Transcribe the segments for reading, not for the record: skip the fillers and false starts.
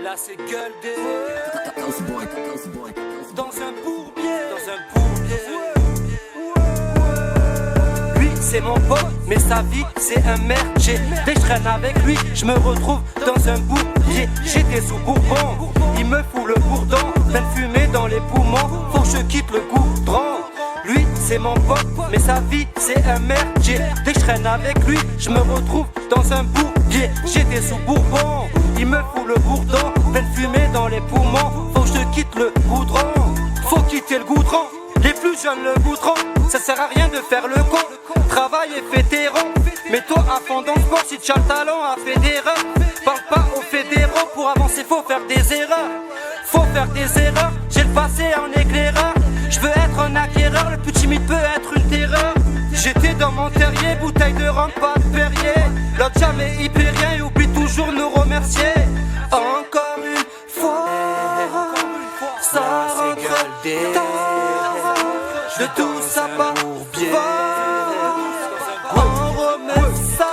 Là c'est gueule des dans un bourbier, Lui c'est mon pote, mais sa vie c'est un merdier. Dès que je traîne avec lui, je me retrouve dans un bourbier. J'étais sous Bourbon, il me fout le bourdon. Plein de fumée dans les poumons, faut que je quitte le goudron. Lui c'est mon pote, mais sa vie c'est un merdier. Dès que je traîne avec lui, je me retrouve dans un bourbier. J'étais sous Bourbon, il me fout le bourdon. Plein de fumée dans les poumons, faut que je quitte le goudron. Faut quitter le goudron, les plus jeunes le goudron. Ça sert à rien de faire le con, travail et fais tes ronds. Mets-toi à fond dans le sport si tu as le talent à fédérer. Parle pas aux fédéraux, pour avancer faut faire des erreurs. Faut faire des erreurs, j'ai le passé en éclaireur. Je veux être un acquéreur, le plus timide peut être une terreur. J'étais dans mon terrier, bouteille de rhum, pas de Perrier. L'autre jamais hypérien et oublie toujours nous remercier. Encore une fois, ça rentre de tout ça va. On remet ça.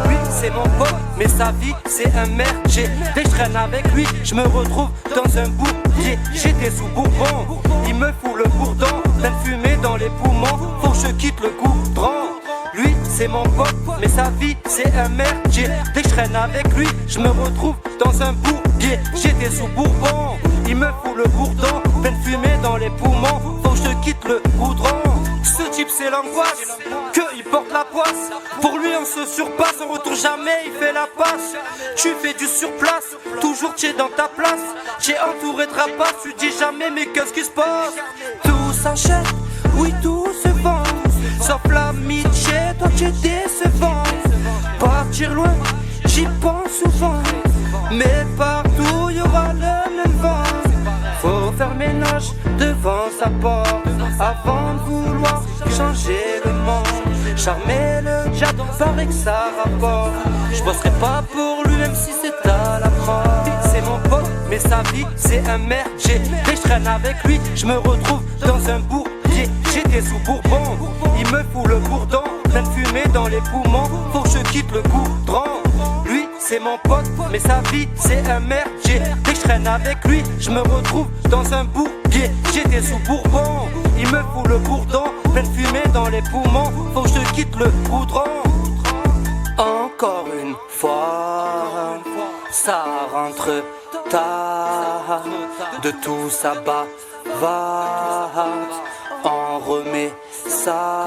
Lui c'est mon pote, mais sa vie c'est un merdier. Dès que je traîne avec lui, je me retrouve dans un bourbier. J'étais sous Bourbon, il me fout le bourdon. Plein de fumée dans les poumons, faut que je quitte le goudron. Lui c'est mon pote, mais sa vie c'est un merdier. Dès que je traîne avec lui, je me retrouve dans un bourbier. J'étais sous Bourbon, il me fout le bourdon. Plein de fumée dans les poumons, faut que je quitte le goudron. Ce type c'est l'angoisse, que il porte la poisse. Pour lui on se surpasse, on retourne jamais, il fait la passe. Tu fais du surplace, toujours tu es dans ta place. Tu es entouré de rapaces, tu dis jamais mais qu'est-ce qui se passe. Tout s'achète, oui tout se vend, sauf l'amitié, toi tu es décevant. Partir loin, j'y pense souvent, mais partout y aura le même vent. Faut faire ménage devant sa porte avant de vouloir changer le monde. Charmer le diable, paraît que ça rapporte. Je bosserai pas pour lui même si c'est à la mort. C'est mon pote, mais sa vie c'est un merdier. Dès que je traîne avec lui, je me retrouve dans un bourbier. J'étais sous Bourbon, il me fout le bourdon. Plein de fumée dans les poumons, faut que je quitte le goudron. Lui c'est mon pote, mais sa vie c'est un merdier. Dès que je traîne avec lui, je me retrouve dans un bourbier. J'étais sous Bourbon, il me fout le bourdon. Plein de fumée dans les poumons, faut que je quitte le goudron. Encore une fois, ça rentre tard. De tout ça bavard, on remet ça.